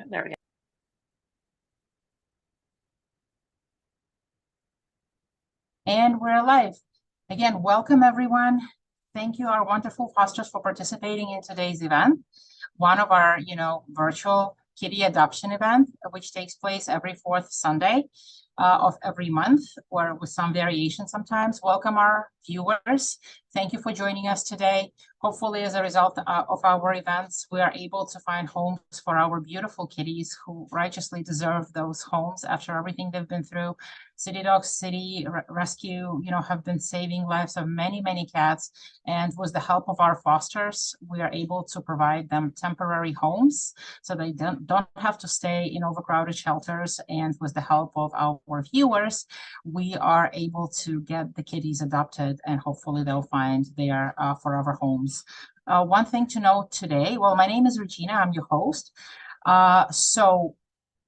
There we go. And we're live. Again, welcome everyone. Thank you, our wonderful fosters, for participating in today's event. One of our, virtual kitty adoption event, which takes place every fourth Sunday of every month, or with some variation sometimes. Welcome our viewers. Thank you for joining us today. Hopefully, as a result of our events, we are able to find homes for our beautiful kitties who righteously deserve those homes after everything they've been through. City Dogs City Rescue, have been saving lives of many, many cats. And with the help of our fosters, we are able to provide them temporary homes so they don't have to stay in overcrowded shelters. And with the help of our viewers, we are able to get the kitties adopted, and hopefully they'll find their forever homes. One thing to note today, well, my name is Regina, I'm your host. So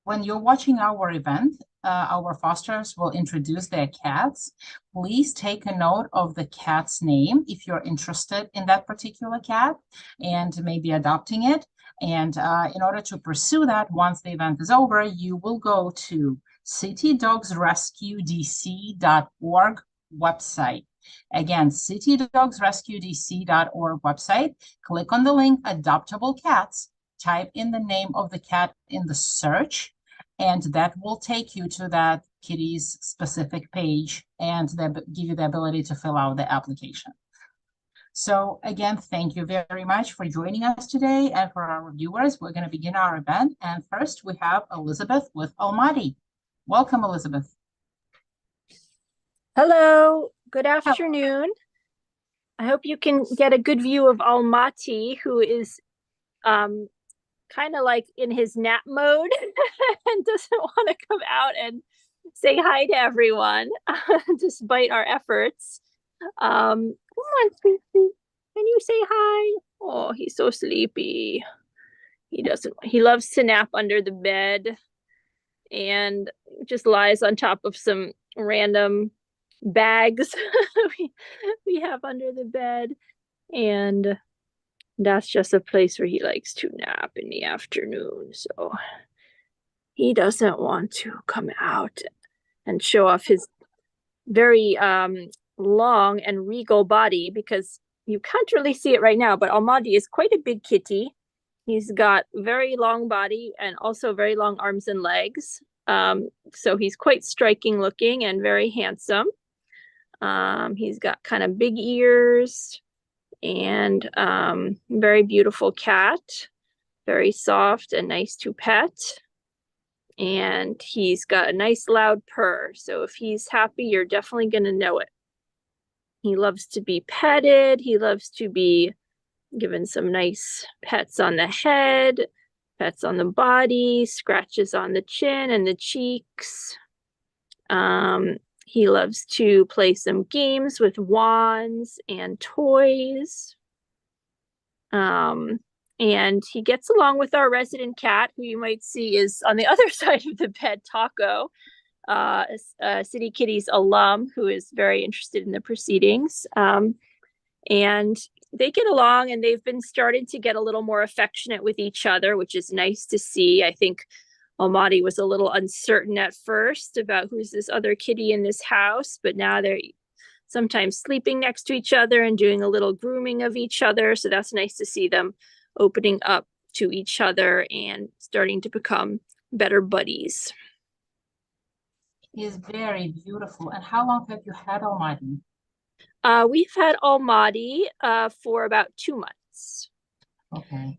when you're watching our event, our fosters will introduce their cats. Please take a note of the cat's name if you're interested in that particular cat and maybe adopting it. And in order to pursue that, once the event is over, you will go to citydogsrescuedc.org website. Again, citydogsrescuedc.org website. Click on the link Adoptable Cats. Type in the name of the cat in the search, and that will take you to that kitty's specific page and give you the ability to fill out the application. So again, thank you very much for joining us today. And for our viewers, we're going to begin our event. And first we have Elizabeth with Almaty. Welcome, Elizabeth. Hello, good afternoon. I hope you can get a good view of Almaty, who is kind of like in his nap mode and doesn't want to come out and say hi to everyone despite our efforts. Come on, sweetie, can you say hi? Oh, he's so sleepy. He loves to nap under the bed and just lies on top of some random bags we have under the bed, and that's just a place where he likes to nap in the afternoon. So he doesn't want to come out and show off his very long and regal body, because you can't really see it right now, but Almaty is quite a big kitty. He's got very long body and also very long arms and legs. So he's quite striking looking and very handsome. He's got kind of big ears and very beautiful cat, very soft and nice to pet. And he's got a nice loud purr. So if he's happy, you're definitely going to know it. He loves to be petted. He loves to be given some nice pets on the head, pets on the body, scratches on the chin and the cheeks. He loves to play some games with wands and toys. And he gets along with our resident cat, who you might see is on the other side of the bed, Taco, City Kitties alum, who is very interested in the proceedings. And they get along, and they've been starting to get a little more affectionate with each other, which is nice to see. I think Almaty was a little uncertain at first about who's this other kitty in this house, but now they're sometimes sleeping next to each other and doing a little grooming of each other. So that's nice to see them opening up to each other and starting to become better buddies. He is very beautiful. And how long have you had Almaty? We've had Almaty for about 2 months. Okay.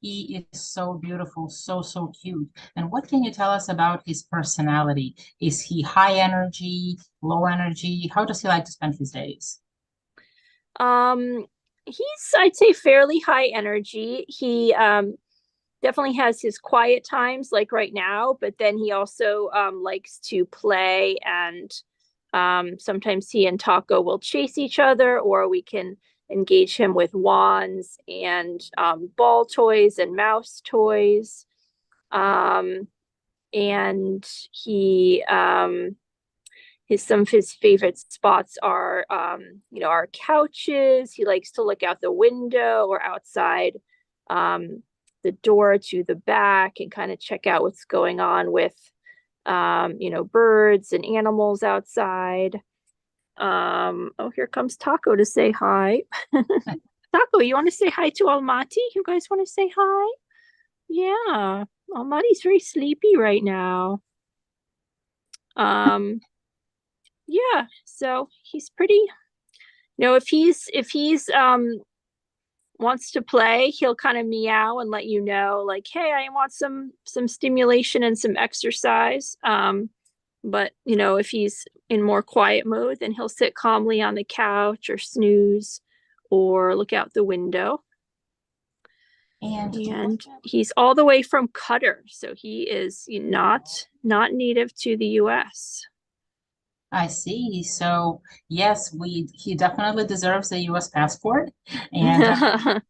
He is so beautiful, so cute. And what can you tell us about his personality? Is he high energy, low energy? How does he like to spend his days? He's, I'd say, fairly high energy. He definitely has his quiet times, like right now, but then he also likes to play, and sometimes he and Taco will chase each other, or we can engage him with wands and ball toys and mouse toys. And he some of his favorite spots are our couches. He likes to look out the window or outside the door to the back and kind of check out what's going on with, birds and animals outside. Oh, here comes Taco to say hi. Taco, you want to say hi to Almaty? You guys want to say hi? Yeah, Almaty's very sleepy right now. Yeah, so he's pretty, if he's wants to play, he'll kind of meow and let you know, like, hey, I want some stimulation and some exercise. But if he's in more quiet mode, then he'll sit calmly on the couch or snooze or look out the window. And he's all the way from Qatar, so he is not native to the US. I see. So yes, he definitely deserves a US passport, and I'm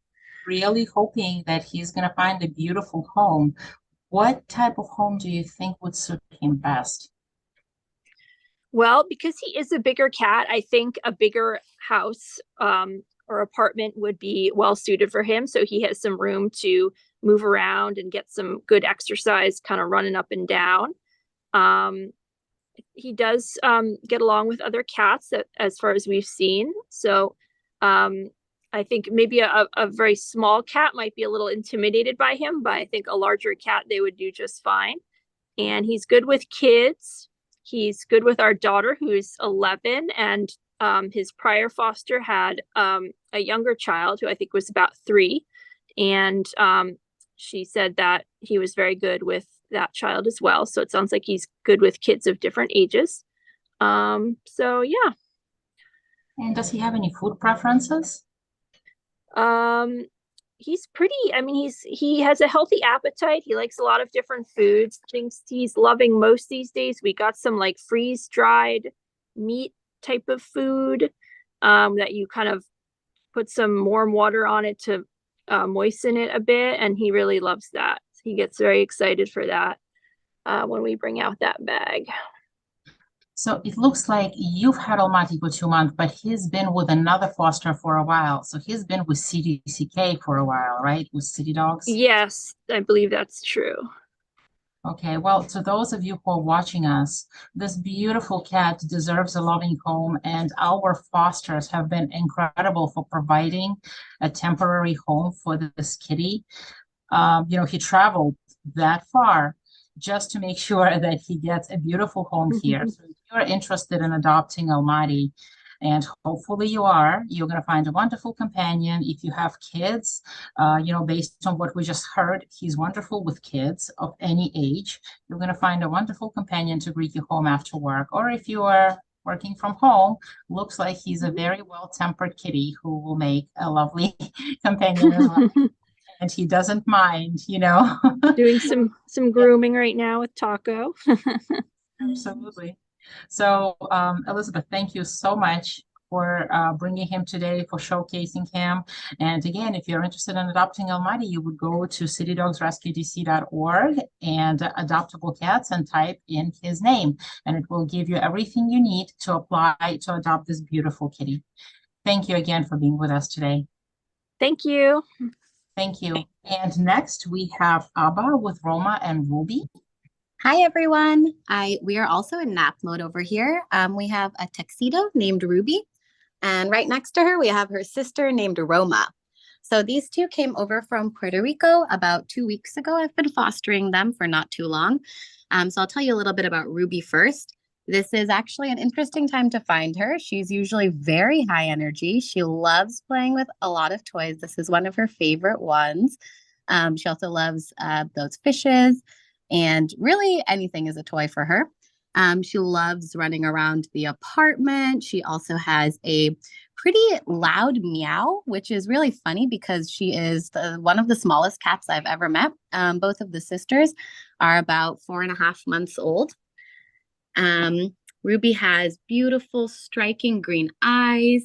really hoping that he's going to find a beautiful home. What type of home do you think would suit him best? Well, because he is a bigger cat, I think a bigger house or apartment would be well suited for him. So he has some room to move around and get some good exercise, kind of running up and down. He does get along with other cats as far as we've seen. So I think maybe a very small cat might be a little intimidated by him, but I think a larger cat, they would do just fine. And he's good with kids. He's good with our daughter, who's 11, and his prior foster had a younger child who I think was about 3. And she said that he was very good with that child as well. So it sounds like he's good with kids of different ages. So yeah. And does he have any food preferences? He's pretty, I mean, he has a healthy appetite. He likes a lot of different foods. Things he's loving most these days. We got some like freeze dried meat type of food that you kind of put some warm water on it to moisten it a bit, and he really loves that. He gets very excited for that when we bring out that bag. So it looks like you've had Almaty for 2 months, but he's been with another foster for a while. So he's been with CDCK for a while, right? With City Dogs? Yes, I believe that's true. Okay, well, to those of you who are watching us, this beautiful cat deserves a loving home, and our fosters have been incredible for providing a temporary home for this kitty. He traveled that far just to make sure that he gets a beautiful home here. So if you're interested in adopting Almaty, and hopefully you're going to find a wonderful companion. If you have kids, based on what we just heard, he's wonderful with kids of any age. You're going to find a wonderful companion to greet you home after work. Or if you are working from home, looks like he's a very well-tempered kitty who will make a lovely companion as well. And he doesn't mind, Doing some grooming right now with Taco. Absolutely. So, Elizabeth, thank you so much for bringing him today, for showcasing him. And again, if you're interested in adopting Almaty, you would go to citydogsrescuedc.org and adoptable cats and type in his name, and it will give you everything you need to apply to adopt this beautiful kitty. Thank you again for being with us today. Thank you. Thank you. And next we have Abba with Roma and Ruby. Hi, everyone. We are also in nap mode over here. We have a tuxedo named Ruby, and right next to her, we have her sister named Roma. So these two came over from Puerto Rico about 2 weeks ago. I've been fostering them for not too long. So I'll tell you a little bit about Ruby first. This is actually an interesting time to find her. She's usually very high energy. She loves playing with a lot of toys. This is one of her favorite ones. She also loves those fishes. And really anything is a toy for her. She loves running around the apartment. She also has a pretty loud meow, which is really funny because she is one of the smallest cats I've ever met. Both of the sisters are about 4.5 months old. Ruby has beautiful, striking green eyes,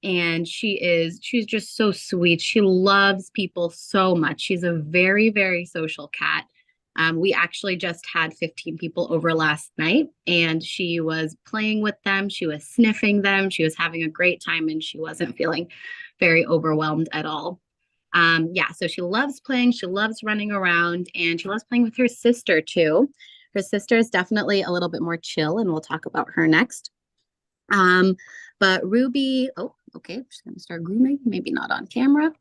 and she's just so sweet. She loves people so much. She's a very, very social cat. We actually just had 15 people over last night, and she was playing with them. She was sniffing them. She was having a great time, and she wasn't feeling very overwhelmed at all. Yeah, so she loves playing, she loves running around, and she loves playing with her sister too. Her sister is definitely a little bit more chill, and we'll talk about her next. Um, but Ruby, oh, okay, she's gonna start grooming, maybe not on camera.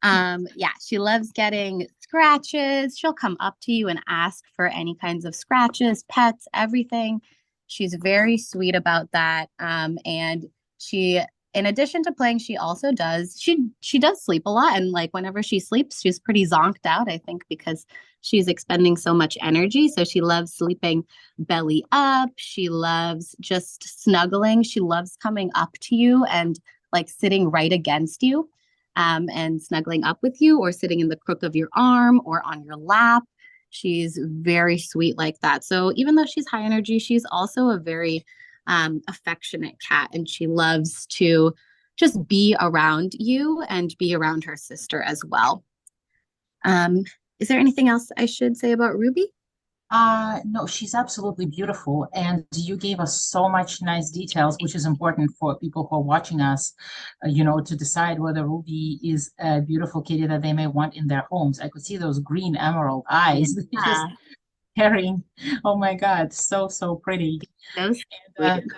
Yeah, she loves getting scratches. She'll come up to you and ask for any kinds of scratches, pets, everything. She's very sweet about that. And she, in addition to playing, she also does she does sleep a lot. And like whenever she sleeps, she's pretty zonked out, I think, because she's expending so much energy. So she loves sleeping belly up. She loves just snuggling. She loves coming up to you and like sitting right against you, and snuggling up with you, or sitting in the crook of your arm or on your lap. She's very sweet like that. So even though she's high energy, she's also a very affectionate cat, and she loves to just be around you and be around her sister as well. Um, is there anything else I should say about Ruby? No, she's absolutely beautiful. And you gave us so much nice details, which is important for people who are watching us, to decide whether Ruby is a beautiful kitty that they may want in their homes. I could see those green emerald eyes just Yeah, staring. Oh my God, so, so pretty. so And, sweet.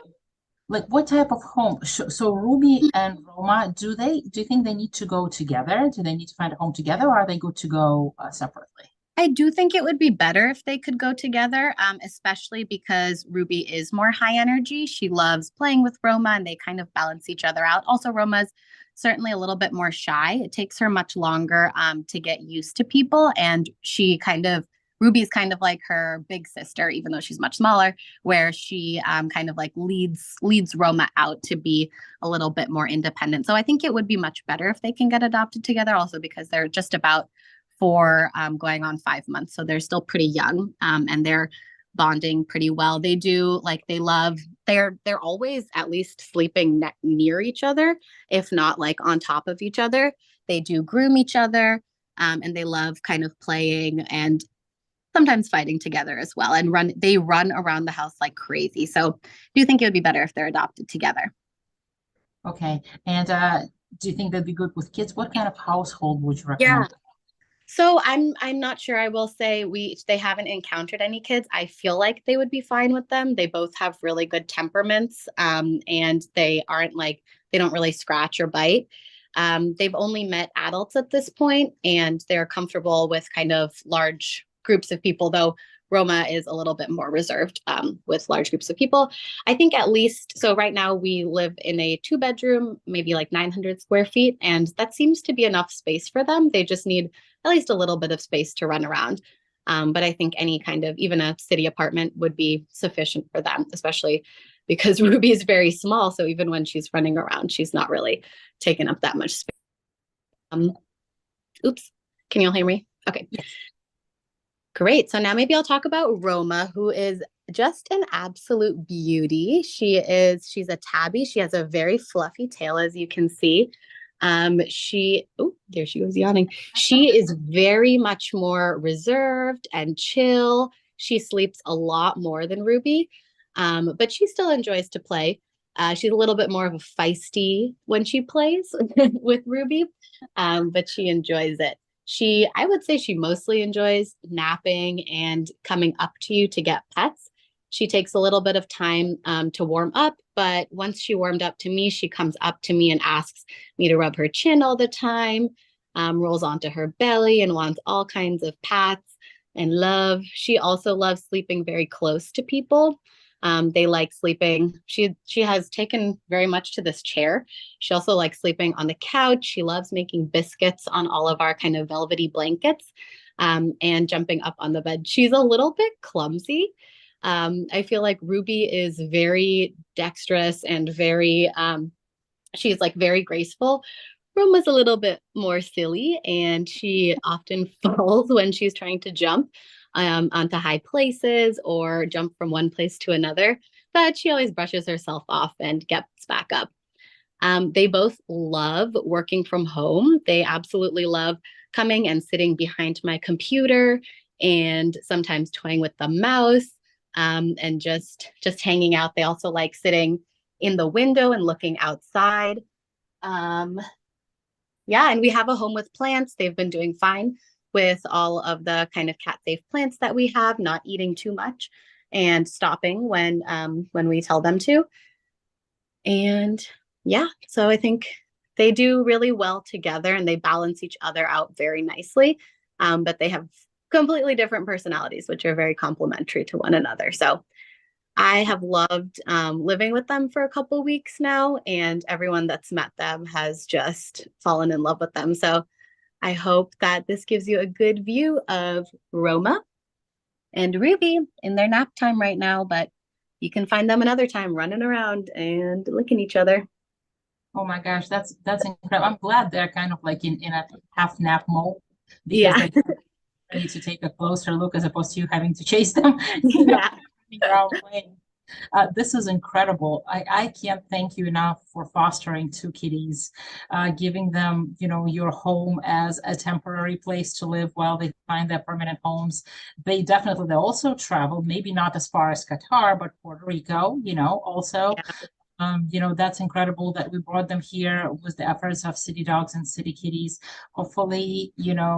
like what type of home? So Ruby and Roma, do you think they need to go together? Do they need to find a home together, or are they good to go separately? I do think it would be better if they could go together, especially because Ruby is more high energy. She loves playing with Roma and they kind of balance each other out. Also, Roma's certainly a little bit more shy. It takes her much longer to get used to people. And Ruby's kind of like her big sister, even though she's much smaller, where she kind of like leads Roma out to be a little bit more independent. So I think it would be much better if they can get adopted together, also because they're just about for going on 5 months. So they're still pretty young, and they're bonding pretty well. They do like they're always at least sleeping near each other, if not like on top of each other. They do groom each other, and they love kind of playing and sometimes fighting together as well. And they run around the house like crazy. So I do think it would be better if they're adopted together. Okay. And do you think that'd be good with kids? What kind of household would you Yeah. recommend? So I'm not sure. I will say they haven't encountered any kids. I feel like they would be fine with them. They both have really good temperaments, and they don't really scratch or bite. They've only met adults at this point, and they're comfortable with kind of large groups of people. Though Roma is a little bit more reserved with large groups of people. I think at least so. Right now we live in a 2 bedroom, maybe like 900 square feet, and that seems to be enough space for them. They just need at least a little bit of space to run around. But I think any kind of, even a city apartment would be sufficient for them, especially because Ruby is very small. So even when she's running around, she's not really taking up that much space. Um, oops, can you all hear me? Okay, Yes. great. So now maybe I'll talk about Roma, who is just an absolute beauty. She's a tabby. She has a very fluffy tail, as you can see. Oh, there she goes yawning. She is very much more reserved and chill. She sleeps a lot more than Ruby, but she still enjoys to play. She's a little bit more of a feisty when she plays with Ruby, but she enjoys it. I would say she mostly enjoys napping and coming up to you to get pets. She takes a little bit of time to warm up, but once she warmed up to me, she comes up to me and asks me to rub her chin all the time, rolls onto her belly and wants all kinds of pats and love. She also loves sleeping very close to people. They like sleeping. She has taken very much to this chair. She also likes sleeping on the couch. She loves making biscuits on all of our kind of velvety blankets, and jumping up on the bed. She's a little bit clumsy. I feel like Ruby is very dexterous and she's like very graceful. Roma's a little bit more silly, and she often falls when she's trying to jump onto high places or jump from one place to another. But she always brushes herself off and gets back up. They both love working from home. They absolutely love coming and sitting behind my computer and sometimes toying with the mouse, and just hanging out. They also like sitting in the window and looking outside. Um, Yeah, and we have a home with plants. They've been doing fine with all of the kind of cat safe plants that we have, not eating too much and stopping when we tell them to. And yeah, so I think they do really well together and they balance each other out very nicely. But they have completely different personalities, which are very complementary to one another. So I have loved living with them for a couple weeks now, and everyone that's met them has just fallen in love with them. So I hope that this gives you a good view of Roma and Ruby in their nap time right now, but you can find them another time running around and licking each other. Oh my gosh, that's incredible. I'm glad they're kind of like in a half nap mode because Yeah. they need to take a closer look as opposed to you having to chase them, Yeah. running around playing. This is incredible. I can't thank you enough for fostering two kitties, giving them, your home as a temporary place to live while they find their permanent homes. They also travel, maybe not as far as Qatar, but Puerto Rico, also. Yeah. That's incredible that we brought them here with the efforts of City Dogs and City Kitties. Hopefully,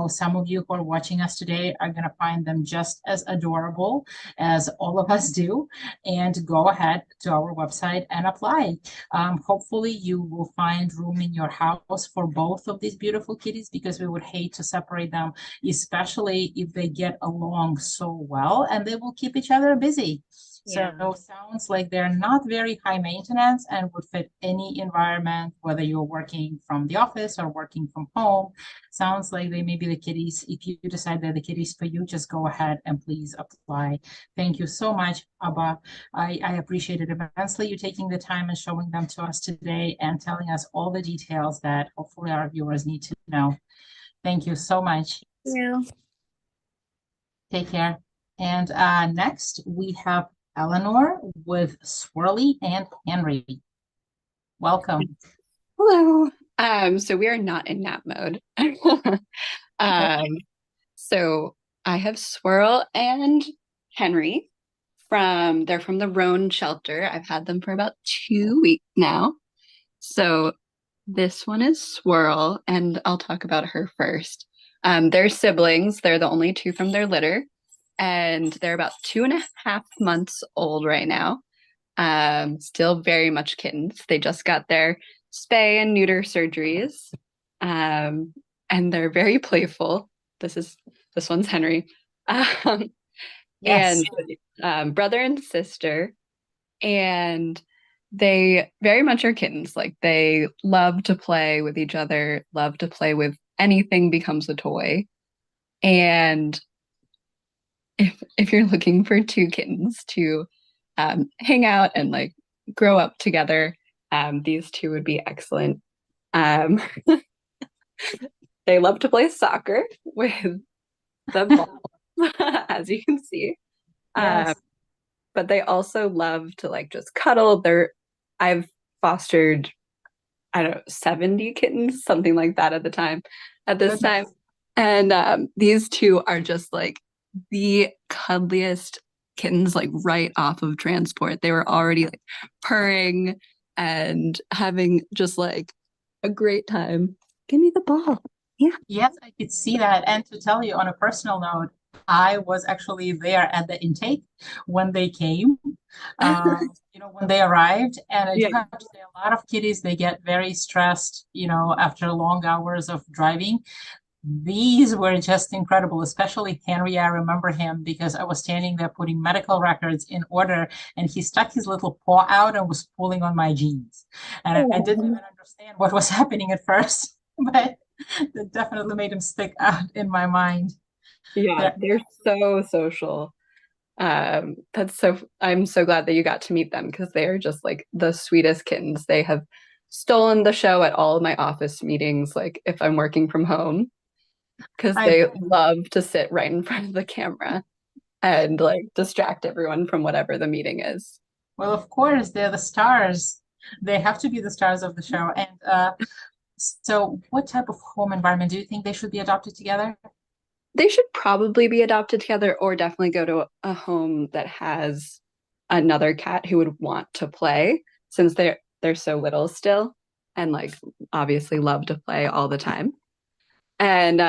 some of you who are watching us today are going to find them just as adorable as all of us do, and go ahead to our website and apply. Hopefully, you will find room in your house for both of these beautiful kitties because we would hate to separate them, especially if they get along so well and they will keep each other busy. So Yeah. sounds like they're not very high maintenance and would fit any environment, whether you're working from the office or working from home. Sounds like they may be the kitties. If you decide they're the kitties for you, just go ahead and please apply. Thank you so much, Abba. I appreciate it immensely you taking the time and showing them to us today and telling us all the details that hopefully our viewers need to know. Thank you so much. Yeah. Take care. And next we have Eleanor with Swirly and Henry. Welcome. Hello. So we are not in nap mode. Um, so I have Swirl and Henry they're from the Roan shelter. I've had them for about 2 weeks now. So this one is Swirl, and I'll talk about her first. They're siblings. They're the only two from their litter, and they're about 2.5 months old right now. Still very much kittens. They just got their spay and neuter surgeries. And they're very playful. This one's Henry. Yes. And brother and sister. And they very much are kittens. Like they love to play with each other, love to play with anything becomes a toy. And if you're looking for two kittens to hang out and like grow up together, these two would be excellent. Um, they love to play soccer with the ball, as you can see. Yes. But they also love to like just cuddle. I've fostered, I don't know, 70 kittens, something like that at this time. And these two are just like the cuddliest kittens, like right off of transport. They were already like purring and having just like a great time. Give me the ball. Yeah. Yes, I could see that. And to tell you on a personal note, I was actually there at the intake when they came, when they arrived. And I do Yeah. have to say, a lot of kitties, they get very stressed, after long hours of driving. These were just incredible, especially Henry. I remember him because I was standing there putting medical records in order, and he stuck his little paw out and was pulling on my jeans. And I didn't even understand what was happening at first, but that definitely made him stick out in my mind. Yeah, they're so social. I'm so glad that you got to meet them because they are just like the sweetest kittens. They have stolen the show at all of my office meetings, like if I'm working from home, because they love to sit right in front of the camera and like distract everyone from whatever the meeting is. Well, of course, they're the stars. They have to be the stars of the show. And so what type of home environment do you think they should be adopted together? They should probably be adopted together or definitely go to a home that has another cat who would want to play since they're so little still. and like obviously love to play all the time. And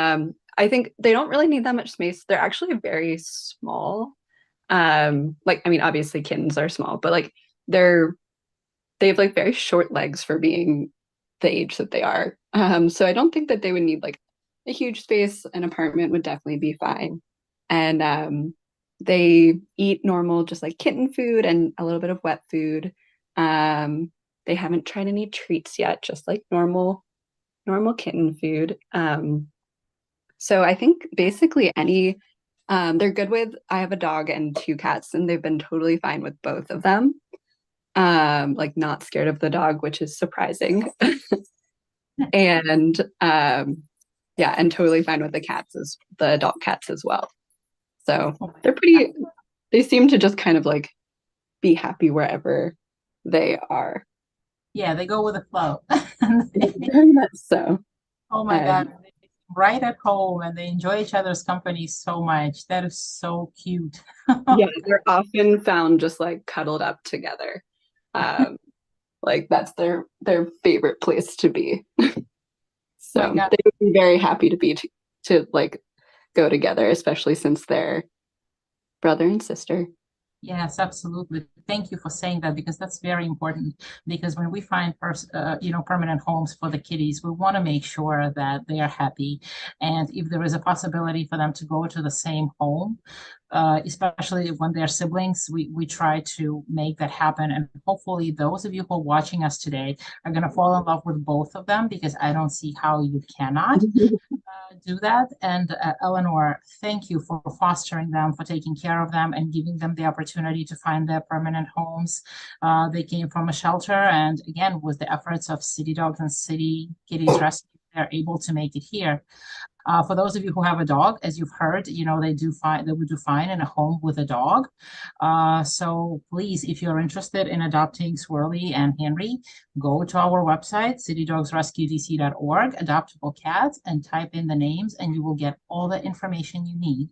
I think they don't really need that much space. They're actually very small. Like I mean, obviously kittens are small, but like they're they have like very short legs for being the age that they are. So I don't think that they would need like a huge space. An apartment would definitely be fine. And they eat normal, just like kitten food and a little bit of wet food. They haven't tried any treats yet, just like normal kitten food. So I think basically any they're good with I have a dog and two cats, and they've been totally fine with both of them. Like not scared of the dog, which is surprising. And yeah, and totally fine with the adult cats as well. So they're pretty they seem to just kind of like be happy wherever they are. Yeah, they go with the flow. Very much so. Oh my Um, God, right at home, and they enjoy each other's company so much. That is so cute. yeah, they're often found just like cuddled up together. Um, like that's their favorite place to be. My So God. they would be very happy to like go together, especially since they're brother and sister. Yes, absolutely. Thank you for saying that, because that's very important. Because when we find permanent homes for the kitties, we want to make sure that they are happy. And if there is a possibility for them to go to the same home, especially when they're siblings, we try to make that happen. And hopefully those of you who are watching us today are going to fall in love with both of them, because I don't see how you cannot do that. And Eleanor, thank you for fostering them, for taking care of them, and giving them the opportunity to find their permanent homes. They came from a shelter, and again, with the efforts of City Dogs and City Kitties Rescue, they're able to make it here. For those of you who have a dog, as you've heard, they would do fine in a home with a dog. So please, if you're interested in adopting Swirly and Henry, go to our website, citydogsrescuedc.org, adoptable cats, and type in the names, and you will get all the information you need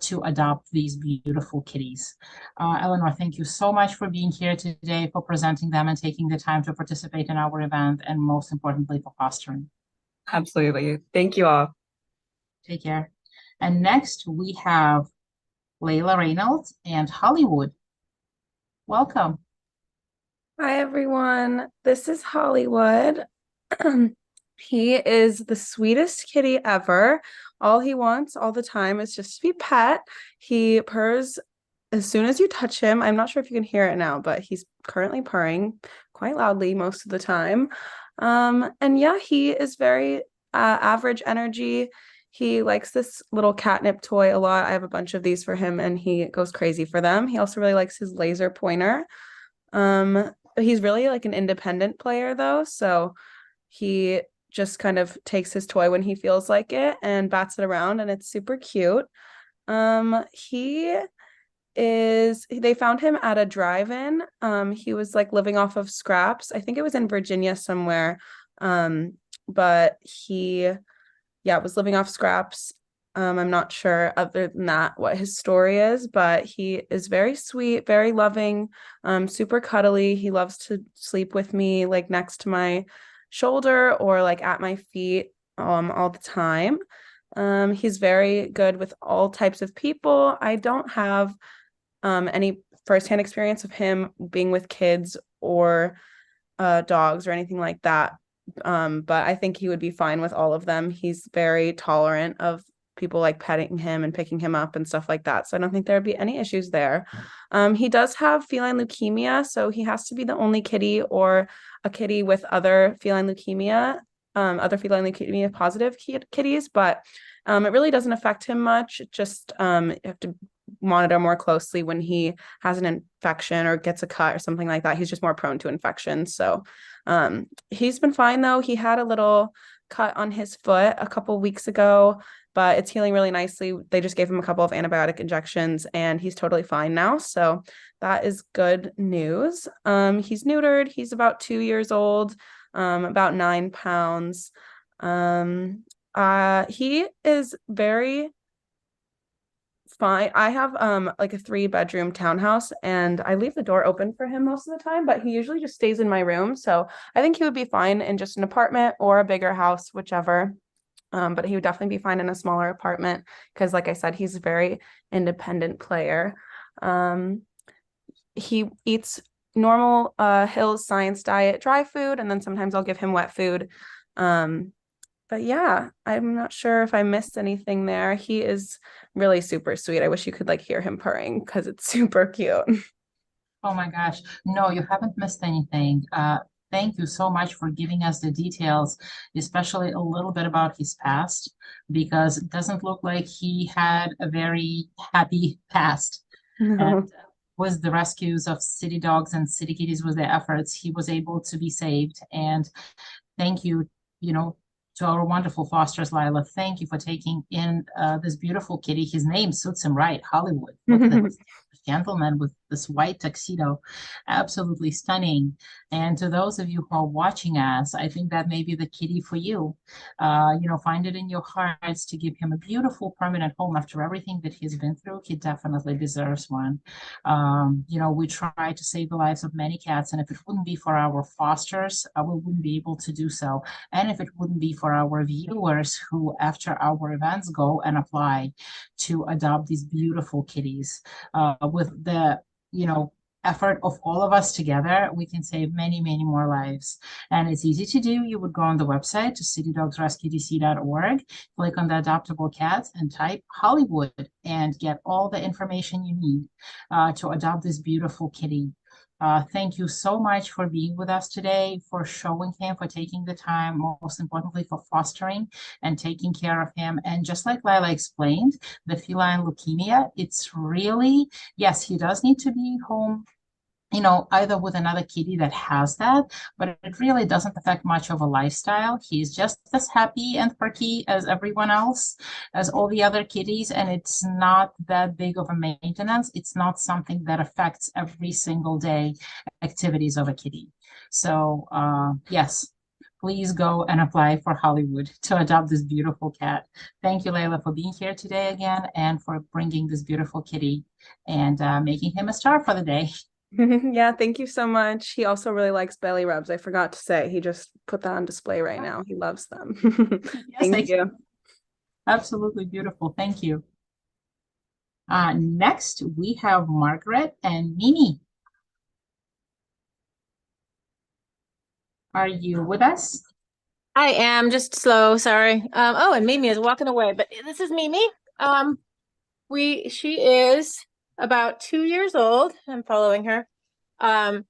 to adopt these beautiful kitties. Eleanor, thank you so much for being here today, for presenting them and taking the time to participate in our event, and most importantly, for fostering. Absolutely. Thank you all. Take care. And next we have Layla Reynolds and Hollywood. Welcome. Hi, everyone. This is Hollywood. He is the sweetest kitty ever. All he wants all the time is just to be pet. He purrs as soon as you touch him. I'm not sure if you can hear it now, but he's currently purring quite loudly most of the time. And yeah, he is very average energy. He likes this little catnip toy a lot. I have a bunch of these for him, and he goes crazy for them. He also really likes his laser pointer. He's really like an independent player though, so he just kind of takes his toy when he feels like it and bats it around, and it's super cute. They found him at a drive-in. He was like living off of scraps. I think it was in Virginia somewhere. But he was living off scraps. I'm not sure other than that what his story is, but he is very sweet, very loving, super cuddly. He loves to sleep with me like next to my shoulder or like at my feet all the time. He's very good with all types of people. I don't have any firsthand experience of him being with kids or dogs or anything like that. But I think he would be fine with all of them. He's very tolerant of people like petting him and picking him up and stuff like that. So I don't think there would be any issues there. He does have feline leukemia, so he has to be the only kitty or a kitty with other feline leukemia positive kitties, but it really doesn't affect him much. Just you have to monitor more closely when he has an infection or gets a cut or something like that. He's just more prone to infection. So he's been fine though. He had a little cut on his foot a couple weeks ago, but it's healing really nicely. They just gave him a couple of antibiotic injections and he's totally fine now. So that is good news. He's neutered. He's about 2 years old, about 9 pounds. He is very fine. I have like a 3-bedroom townhouse and I leave the door open for him most of the time, but he usually just stays in my room. So I think he would be fine in just an apartment or a bigger house, whichever. But he would definitely be fine in a smaller apartment because, like I said, he's a very independent player. He eats normal Hill's Science Diet dry food, and then sometimes I'll give him wet food. But yeah, I'm not sure if I missed anything there. He is really super sweet. I wish you could like hear him purring because it's super cute. Oh my gosh. No, you haven't missed anything. Thank you so much for giving us the details, especially a little bit about his past, because it doesn't look like he had a very happy past. No. And with the rescues of city dogs and city kitties, with their efforts, he was able to be saved. And thank you, to our wonderful fosters, Lila. Thank you for taking in this beautiful kitty. His name suits him right, Hollywood. Look at this gentleman with this white tuxedo, absolutely stunning. And to those of you who are watching us, I think that may be the kitty for you. Find it in your hearts to give him a beautiful permanent home after everything that he's been through. He definitely deserves one. We try to save the lives of many cats, and if it wouldn't be for our fosters, we wouldn't be able to do so. And if it wouldn't be for our viewers who, after our events, go and apply to adopt these beautiful kitties, with the, effort of all of us together, we can save many, many more lives. And it's easy to do. You would go on the website to citydogsrescuedc.org, click on the adoptable cats and type Hollywood and get all the information you need to adopt this beautiful kitty. Thank you so much for being with us today, for showing him, for taking the time, most importantly, for fostering and taking care of him. And just like Lila explained, the feline leukemia, it's really, yes, he does need to be home, either with another kitty that has that, but it really doesn't affect much of a lifestyle. He's just as happy and perky as everyone else, as all the other kitties, and it's not that big of a maintenance. It's not something that affects every single day activities of a kitty. So yes, please go and apply for Hollywood to adopt this beautiful cat. Thank you, Layla, for being here today again and for bringing this beautiful kitty and making him a star for the day. Yeah, thank you so much. He also really likes belly rubs. I forgot to say, he just put that on display right now. He loves them. Thank you. Absolutely beautiful. Thank you. Next, we have Margaret and Mimi. Are you with us? I am just slow, sorry. And Mimi is walking away, but this is Mimi. She is about 2 years old. I'm following her. I'll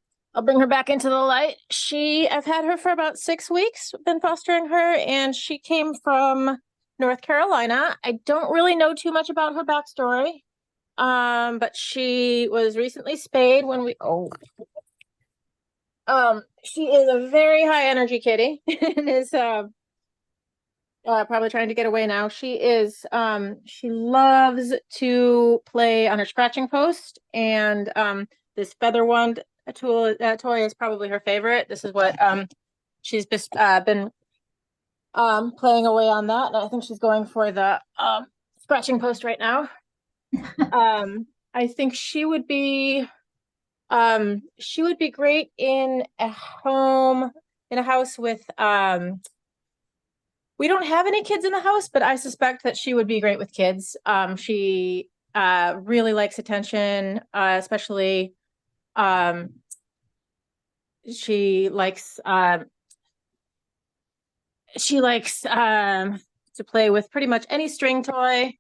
bring her back into the light. I've had her for about 6 weeks, been fostering her, and she came from North Carolina. I don't really know too much about her backstory. But she was recently spayed she is a very high energy kitty and is probably trying to get away now. She loves to play on her scratching post, and this feather wand toy is probably her favorite. This is what she's just been playing away on that, and I think she's going for the scratching post right now. I think she would be great in a house with we don't have any kids in the house, but I suspect that she would be great with kids. She really likes attention, especially she likes to play with pretty much any string toy.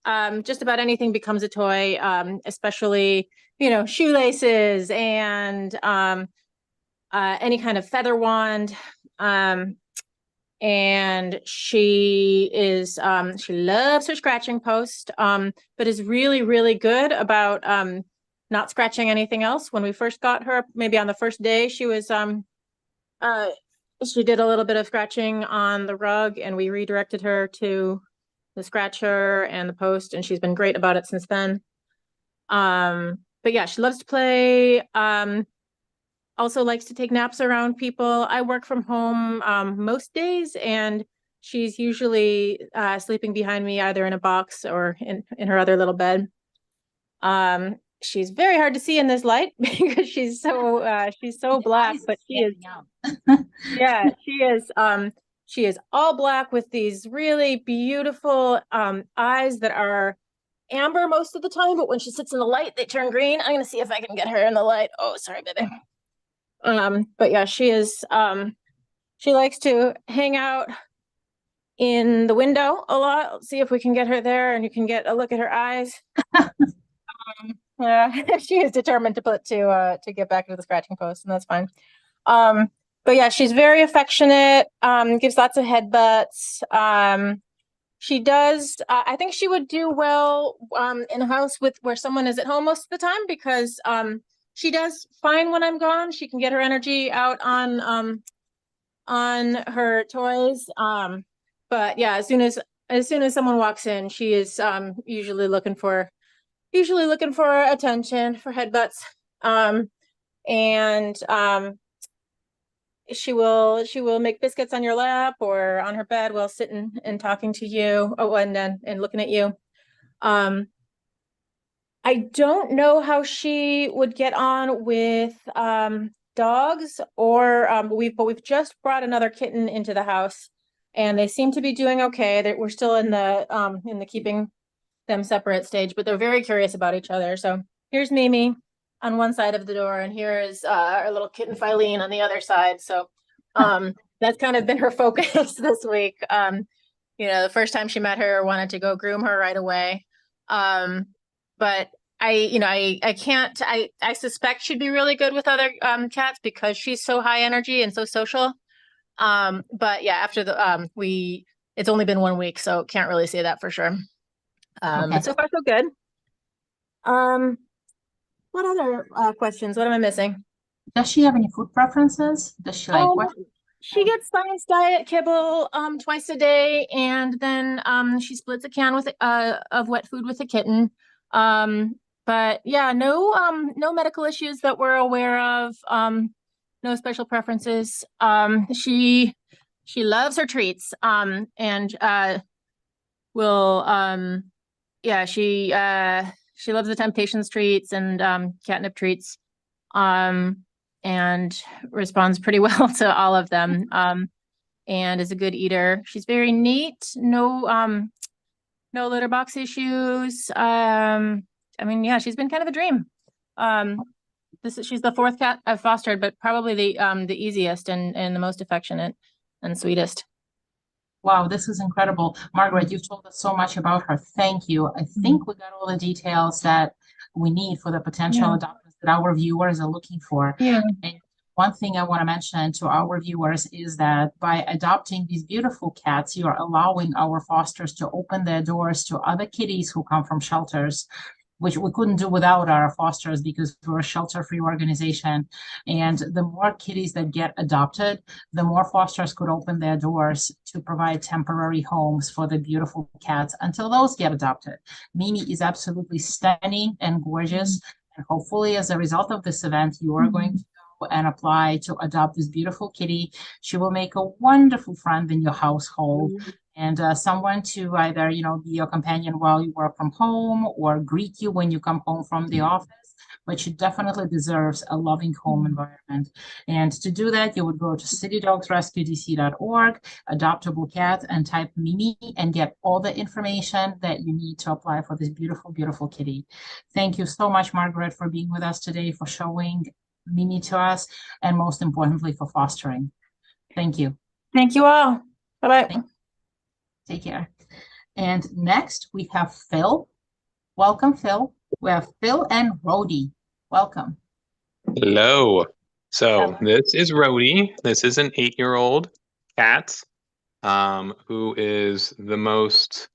Just about anything becomes a toy, especially, shoelaces and any kind of feather wand. And she loves her scratching post, but is really, really good about not scratching anything else. When we first got her, maybe on the first day, she was she did a little bit of scratching on the rug, and we redirected her to the scratcher and the post, and she's been great about it since then. But yeah, she loves to play. Also likes to take naps around people. I work from home most days, and She's usually sleeping behind me, either in a box or in her other little bed. She's very hard to see in this light because she's so black, but she is yeah, she is all black with these really beautiful eyes that are amber most of the time, but when she sits in the light, they turn green. I'm gonna see if I can get her in the light. Oh, sorry, baby. But yeah, she is she likes to hang out in the window a lot. Let's see if we can get her there and you can get a look at her eyes. Yeah, she is determined to get back to the scratching post, and that's fine. But yeah, she's very affectionate, gives lots of headbutts. She does, I think she would do well in a house with where someone is at home most of the time, because she does fine when I'm gone. She can get her energy out on her toys. But yeah, as soon as someone walks in, she is usually looking for attention, for headbutts. And she will make biscuits on your lap or on her bed while sitting and talking to you. Oh, and looking at you. I don't know how she would get on with dogs, or we've just brought another kitten into the house, and they seem to be doing okay. We're still in the keeping them separate stage, but they're very curious about each other. So here's Mimi on one side of the door, and here is our little kitten Filene on the other side. So that's kind of been her focus this week. The first time she met her, wanted to go groom her right away. But I suspect she'd be really good with other cats because she's so high energy and so social. But yeah, after it's only been 1 week, so can't really say that for sure. But so far so good. What other questions? What am I missing? Does she have any food preferences? Does she like what? She gets science diet kibble twice a day, and then she splits a can of wet food with a kitten. But yeah, no medical issues that we're aware of. No special preferences. She loves her treats. And will yeah, she loves the Temptations treats and catnip treats. And responds pretty well to all of them. And is a good eater. She's very neat. No litter box issues. Yeah, she's been kind of a dream. She's the fourth cat I've fostered, but probably the easiest and the most affectionate and sweetest. Wow, this is incredible. Margaret, you've told us so much about her. Thank you. I think we got all the details that we need for the potential adopters that our viewers are looking for. Yeah. And one thing I want to mention to our viewers is that by adopting these beautiful cats, you are allowing our fosters to open their doors to other kitties who come from shelters, which we couldn't do without our fosters because we're a shelter-free organization. And the more kitties that get adopted, the more fosters could open their doors to provide temporary homes for the beautiful cats until those get adopted. Mimi is absolutely stunning and gorgeous. And hopefully, as a result of this event, you are going to go and apply to adopt this beautiful kitty. She will make a wonderful friend in your household. And someone to either, be your companion while you work from home or greet you when you come home from the office. But she definitely deserves a loving home environment. And to do that, you would go to citydogsrescuedc.org, adoptable cat, and type Mimi and get all the information that you need to apply for this beautiful, beautiful kitty. Thank you so much, Margaret, for being with us today, for showing Mimi to us, and most importantly, for fostering. Thank you. Thank you all. Bye-bye. Take care. And next we have Phil. Welcome, Phil. We have Phil and Rhodey. Welcome. Hello. So this is Rhodey. This is an 8-year-old cat who is the most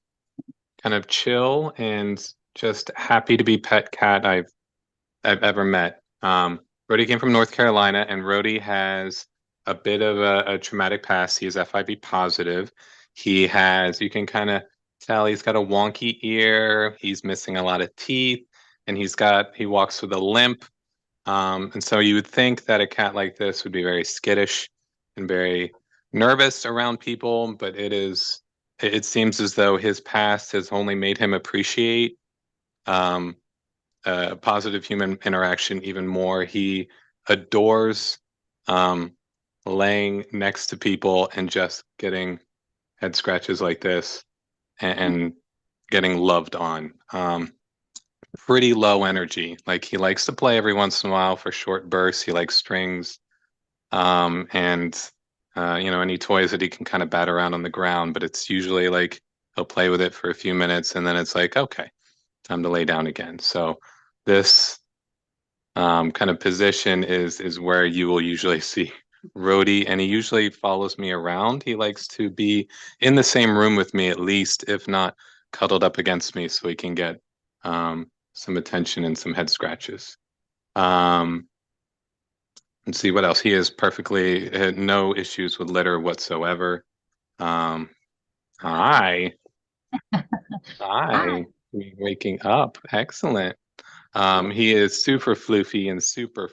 kind of chill and just happy to be pet cat I've ever met. Rhodey came from North Carolina, and Rhodey has a bit of a traumatic past. He is FIV positive. He has, you can kind of tell he's got a wonky ear. He's missing a lot of teeth, and he walks with a limp. And so you would think that a cat like this would be very skittish and very nervous around people, but it seems as though his past has only made him appreciate um, positive human interaction even more. He adores um, laying next to people and just getting head scratches like this and getting loved on. Pretty low energy. Like he likes to play every once in a while for short bursts. He likes strings. And any toys that he can kind of bat around on the ground, but it's usually like he'll play with it for a few minutes and then it's like, okay, time to lay down again. So this kind of position is where you will usually see Rhodey, and he usually follows me around. He likes to be in the same room with me at least, if not cuddled up against me, so he can get some attention and some head scratches. Let's see what else. He is perfectly had no issues with litter whatsoever. Um, hi, hi, waking up. Excellent. He is super floofy and super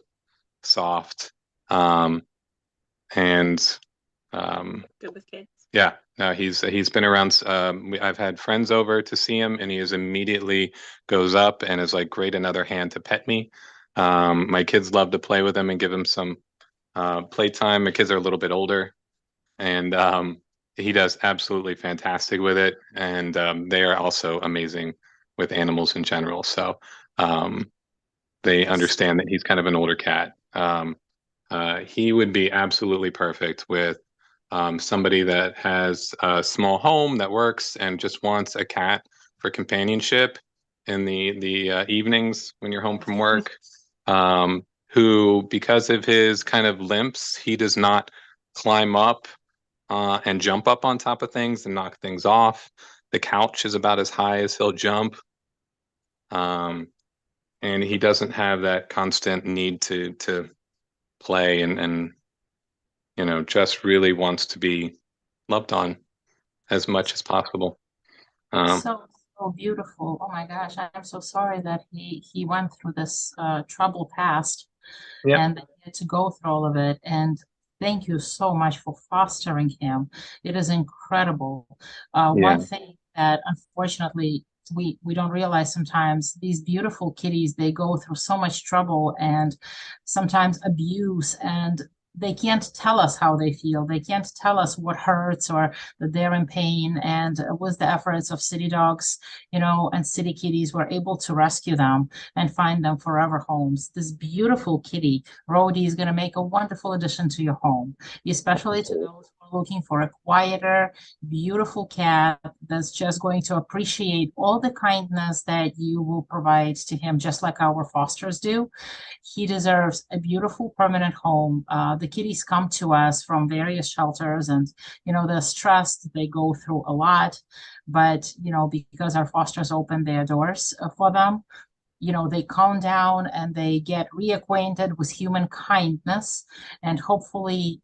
soft. And Good with kids. yeah, no, he's been around. I've had friends over to see him, and he is immediately goes up and is like, great, another hand to pet me. My kids love to play with him and give him some playtime. My kids are a little bit older, and he does absolutely fantastic with it. And they are also amazing with animals in general. So they understand that he's kind of an older cat. He would be absolutely perfect with somebody that has a small home that works and just wants a cat for companionship in the evenings when you're home from work. Who, because of his kind of limps, he does not climb up and jump up on top of things and knock things off. The couch is about as high as he'll jump. And he doesn't have that constant need to play and just really wants to be loved on as much as possible. So beautiful. Oh my gosh, I'm so sorry that he went through this troubled past Yeah. and that he had to go through all of it. And thank you so much for fostering him. It is incredible. Yeah. One thing that unfortunately we don't realize sometimes, these beautiful kitties, they go through so much trouble and sometimes abuse, and they can't tell us how they feel. They can't tell us what hurts or that they're in pain. And with the efforts of city dogs, and city kitties, we're able to rescue them and find them forever homes. This beautiful kitty, Rhodey, is going to make a wonderful addition to your home, especially to those who are looking for a quieter, beautiful cat that's just going to appreciate all the kindness that you will provide to him, just like our fosters do. He deserves a beautiful permanent home. The kitties come to us from various shelters, and they're stressed, they go through a lot, but because our fosters open their doors for them, they calm down and they get reacquainted with human kindness, and hopefully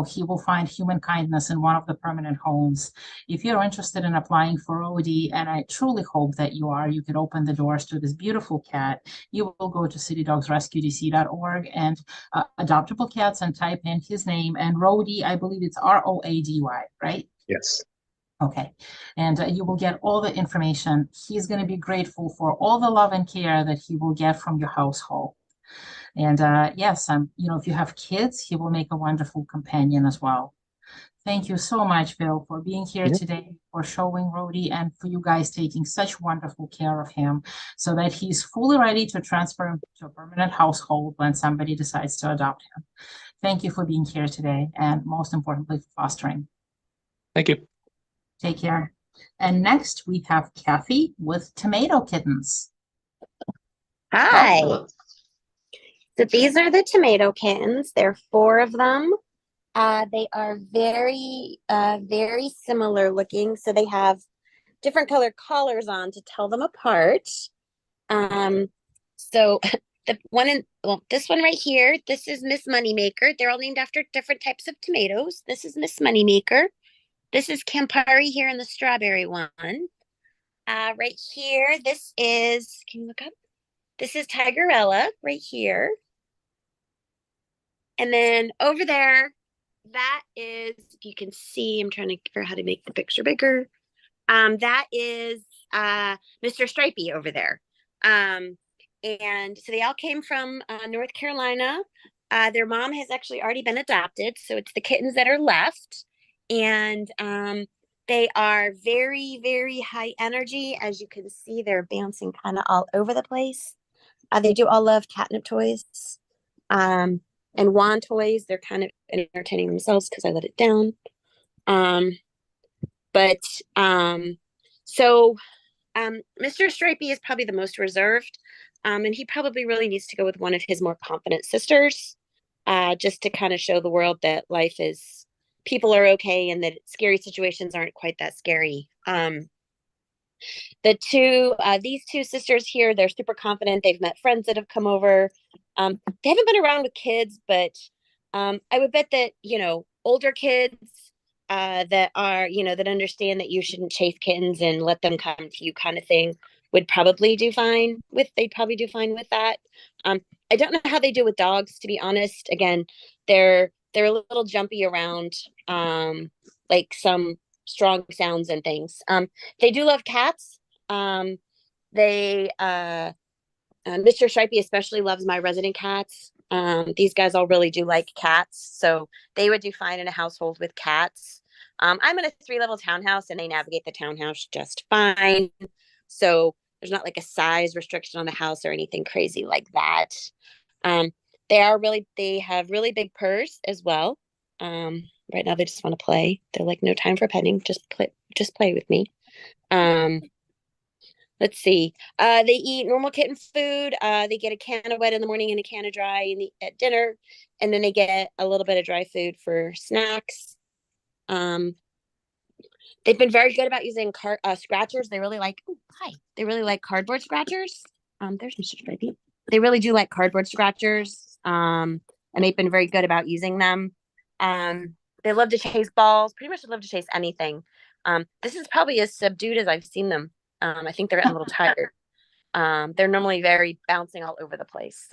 he will find human kindness in one of the permanent homes. If you're interested in applying for OD, and I truly hope that you could open the doors to this beautiful cat. You will go to citydogsrescuedc.org and adoptable cats and type in his name, and Rody, I believe it's Roady, right? Yes. Okay, and you will get all the information. He's going to be grateful for all the love and care that he will get from your household. And yes, if you have kids, he will make a wonderful companion as well. Thank you so much, Bill, for being here today, for showing Rhodey, and for you guys taking such wonderful care of him so that he's fully ready to transfer him to a permanent household when somebody decides to adopt him. Thank you for being here today, and most importantly, for fostering. Thank you. Take care. And next we have Kathy with tomato kittens. Hi. So these are the tomato kittens. There are 4 of them. They are very, very similar looking. So they have different color collars on to tell them apart. So this one right here, this is Miss Moneymaker. They're all named after different types of tomatoes. This is Miss Moneymaker. This is Campari here in the strawberry one. Right here, this is, can you look up? This is Tigerella right here. And then over there, that is, if you can see, I'm trying to figure out how to make the picture bigger. That is Mr. Stripey over there. And so they all came from North Carolina. Their mom has actually already been adopted, so it's the kittens that are left. And they are very, very high energy. As you can see, they're bouncing kind of all over the place. They do all love catnip toys and wand toys. They're kind of entertaining themselves because I let it down. But so Mr. Stripey is probably the most reserved. And he probably really needs to go with one of his more confident sisters, just to kind of show the world that life is, people are okay and that scary situations aren't quite that scary. These two sisters here, they're super confident. They've met friends that have come over. They haven't been around with kids, but I would bet that, older kids that are, that understand that you shouldn't chase kittens and let them come to you kind of thing they'd probably do fine with that. I don't know how they do with dogs, to be honest. Again, they're a little jumpy around, like some strong sounds and things. They do love cats. Mr. Stripey especially loves my resident cats. These guys all really do like cats, so they would do fine in a household with cats. I'm in a 3-level townhouse and they navigate the townhouse just fine. So there's not like a size restriction on the house or anything crazy like that. They have really big purrs as well. Right now they just want to play. They're like, no time for petting, just play with me. Let's see. They eat normal kitten food. They get a can of wet in the morning and a can of dry at dinner, and then they get a little bit of dry food for snacks. They've been very good about using scratchers. They really like. Oh, hi. They really like cardboard scratchers. There's Mr. Stripey. They really do like cardboard scratchers. And they've been very good about using them. They love to chase balls. Pretty much love to chase anything. This is probably as subdued as I've seen them. I think they're getting a little tired. They're normally very bouncing all over the place.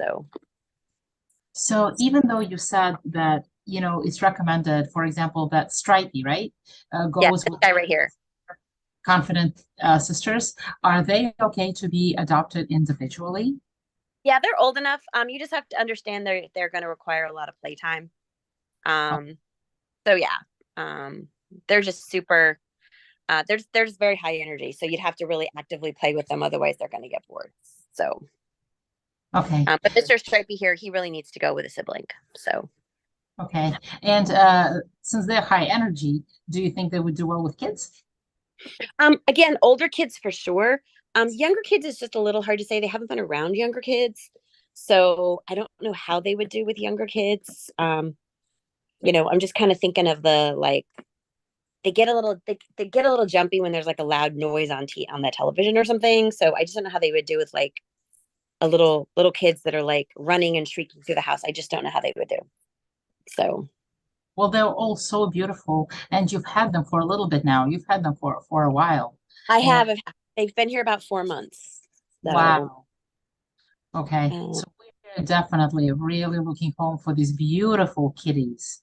So even though you said that, it's recommended, for example, that Stripey, right, goes this with guy right here. confident sisters, are they okay to be adopted individually? Yeah, they're old enough. You just have to understand they're going to require a lot of playtime. So yeah, they're just super. They're just very high energy, so you'd have to really actively play with them, otherwise they're going to get bored. So, okay. But Mr. Stripey here, he really needs to go with a sibling. So, okay. And since they're high energy, do you think they would do well with kids? Again, older kids for sure. Younger kids is just a little hard to say. They haven't been around younger kids, so I don't know how they would do with younger kids. I'm just kind of thinking of they get a little jumpy when there's like a loud noise on the television or something. So I just don't know how they would do with like a little kids that are like running and shrieking through the house. I just don't know how they would do. So, well, they're all so beautiful, and you've had them for a little bit now. You've had them for a while. I have. They've been here about 4 months. So, wow. Okay, so we're definitely really looking home for these beautiful kitties.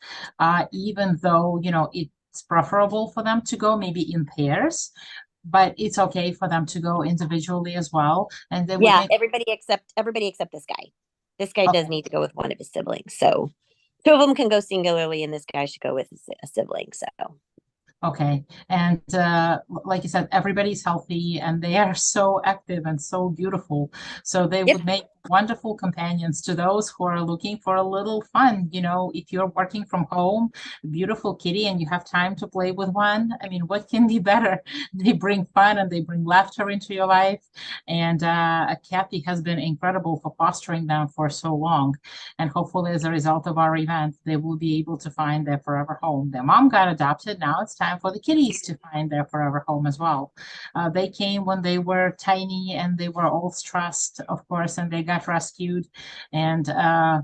Even though, it's preferable for them to go maybe in pairs, but it's okay for them to go individually as well. And they would everybody except this guy. This guy does need to go with one of his siblings. So 2 of them can go singularly, and this guy should go with a sibling. So okay. And like you said, everybody's healthy and they are so active and so beautiful. So they would make wonderful companions to those who are looking for a little fun. If you're working from home, beautiful kitty, and you have time to play with one, I mean, what can be better? They bring fun and they bring laughter into your life. And Kathy has been incredible for fostering them for so long. And hopefully, as a result of our event, they will be able to find their forever home. Their mom got adopted. Now it's time for the kitties to find their forever home as well. They came when they were tiny and they were all stressed, of course, and they got rescued. And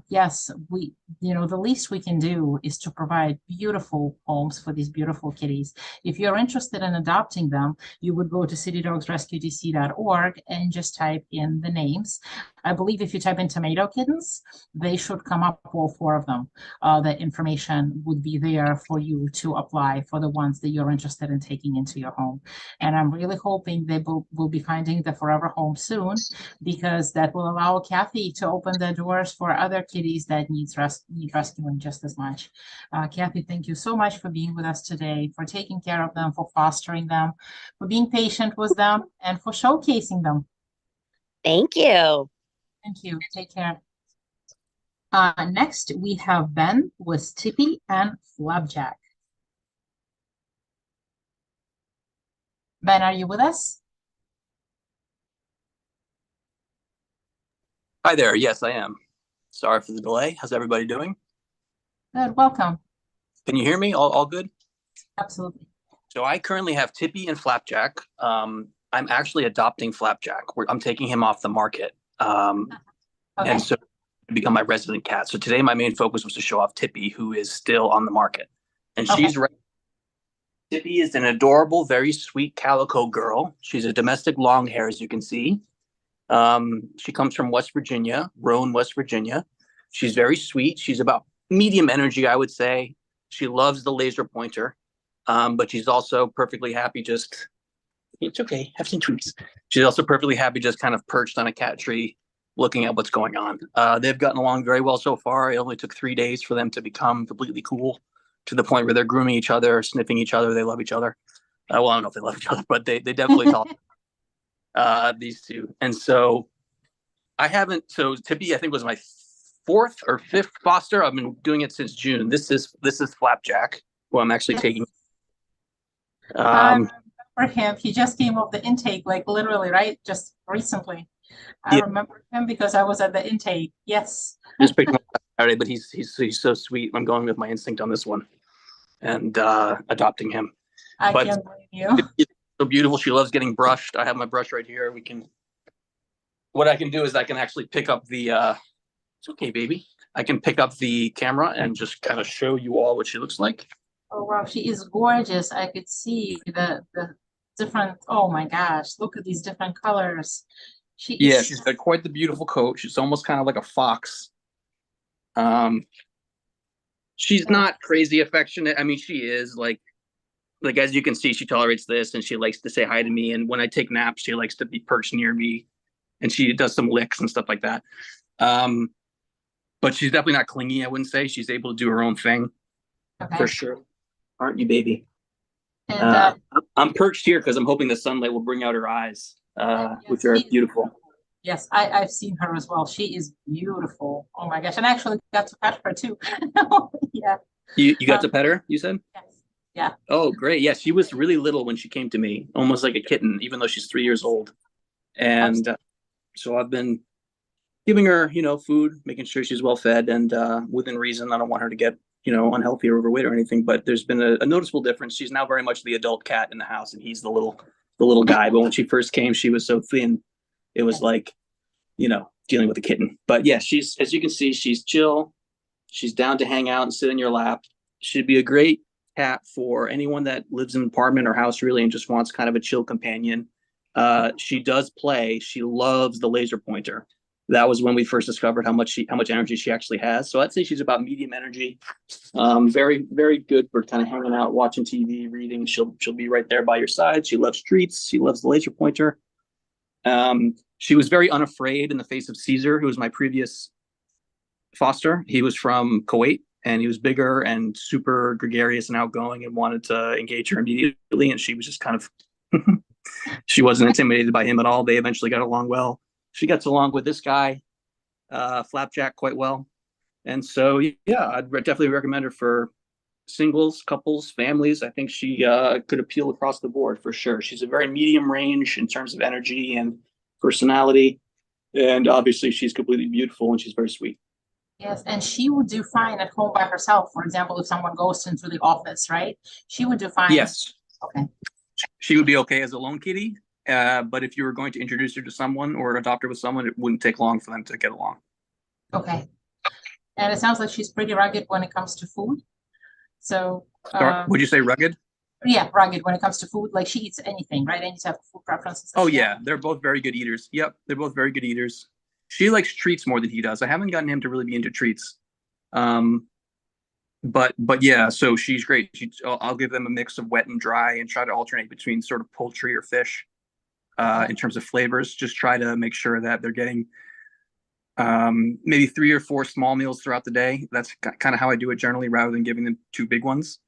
yes, the least we can do is to provide beautiful homes for these beautiful kitties. If you're interested in adopting them, you would go to citydogsrescuedc.org and just type in the names. I believe if you type in tomato kittens, they should come up, all four of them. The information would be there for you to apply for the ones that you're interested in taking into your home. And I'm really hoping they will be finding the forever home soon, because that will allow Kathy to open the doors for other kitties that need rescuing just as much. Kathy, thank you so much for being with us today, for taking care of them, for fostering them, for being patient with them, and for showcasing them. Thank you. Thank you. Take care. Next, we have Ben with Tippy and Flapjack. Ben, are you with us? Hi there. Yes, I am. Sorry for the delay. How's everybody doing? Good. Welcome. Can you hear me? All good? Absolutely. So I currently have Tippy and Flapjack. I'm actually adopting Flapjack. I'm taking him off the market. Okay. And so become my resident cat. So today my main focus was to show off Tippy, who is still on the market. And she's right. Tippy is an adorable, very sweet calico girl. She's a domestic long hair, as you can see. She comes from West Virginia, Roane, West Virginia. She's very sweet. She's about medium energy, I would say. She loves the laser pointer, but she's also perfectly happy just, it's okay, have some treats. She's also perfectly happy just kind of perched on a cat tree, looking at what's going on. They've gotten along very well so far. It only took 3 days for them to become completely cool, to the point where they're grooming each other, sniffing each other. They love each other. Well, I don't know if they love each other, but they definitely talk. These two. And so Tippy, I think, was my 4th or 5th foster. I've been doing it since June. This is Flapjack, who I'm actually taking. For him, he just came off the intake, like literally, right? Just recently. I remember him because I was at the intake. Yes. Just picked him up Saturday, but he's so sweet. I'm going with my instinct on this one and adopting him. I can't blame you. So beautiful. She loves getting brushed. I have my brush right here. What I can do is I can actually pick up the, it's okay, baby. I can pick up the camera and just kind of show you all what she looks like. Oh, wow. She is gorgeous. I could see the different, oh my gosh, look at these different colors. She's got quite the beautiful coat. She's almost kind of like a fox. She's not crazy affectionate. I mean, she is like as you can see, she tolerates this, and she likes to say hi to me. And when I take naps, she likes to be perched near me, and she does some licks and stuff like that. But she's definitely not clingy. I wouldn't say. She's able to do her own thing, for sure. Aren't you, baby? And I'm perched here because I'm hoping the sunlight will bring out her eyes, which are beautiful. Yes, I've seen her as well. She is beautiful. Oh my gosh. And I actually got to pet her too. Yeah. You got to pet her, you said? Yes. Yeah. Oh, great. Yeah, she was really little when she came to me, almost like a kitten, even though she's 3 years old. And so I've been giving her, food, making sure she's well fed, and within reason. I don't want her to get, unhealthy or overweight or anything, but there's been a noticeable difference. She's now very much the adult cat in the house, and he's the little guy. But when she first came, she was so thin. It was like, dealing with a kitten. But yeah, she's, as you can see, she's chill. She's down to hang out and sit in your lap. She'd be a great cat for anyone that lives in an apartment or house, really, and just wants kind of a chill companion. She does play. She loves the laser pointer. That was when we first discovered how much energy she actually has. So I'd say she's about medium energy. Very, very good for kind of hanging out, watching TV, reading. She'll be right there by your side. She loves treats. She loves the laser pointer. She was very unafraid in the face of Caesar, who was my previous foster. He was from Kuwait, and he was bigger and super gregarious and outgoing and wanted to engage her immediately. And she was just kind of, she wasn't intimidated by him at all. They eventually got along well. She gets along with this guy, Flapjack, quite well. And so, yeah, I'd definitely recommend her for singles, couples, families. I think she could appeal across the board for sure. She's a very medium range in terms of energy and personality. And obviously she's completely beautiful, and she's very sweet. Yes, and she would do fine at home by herself. For example, if someone goes into the office, right? She would do fine. Yes. Okay. She would be okay as a lone kitty. But if you were going to introduce her to someone or adopt her with someone, it wouldn't take long for them to get along. Okay. And it sounds like she's pretty rugged when it comes to food. So would you say rugged? Yeah, rugged when it comes to food. Like she eats anything, right? Any type of food preferences. Oh yeah, they're both very good eaters. Yep, they're both very good eaters. She likes treats more than he does. I haven't gotten him to really be into treats. But yeah, so she's great. I'll give them a mix of wet and dry and try to alternate between sort of poultry or fish in terms of flavors. Just try to make sure that they're getting maybe 3 or 4 small meals throughout the day. That's kind of how I do it generally, rather than giving them 2 big ones.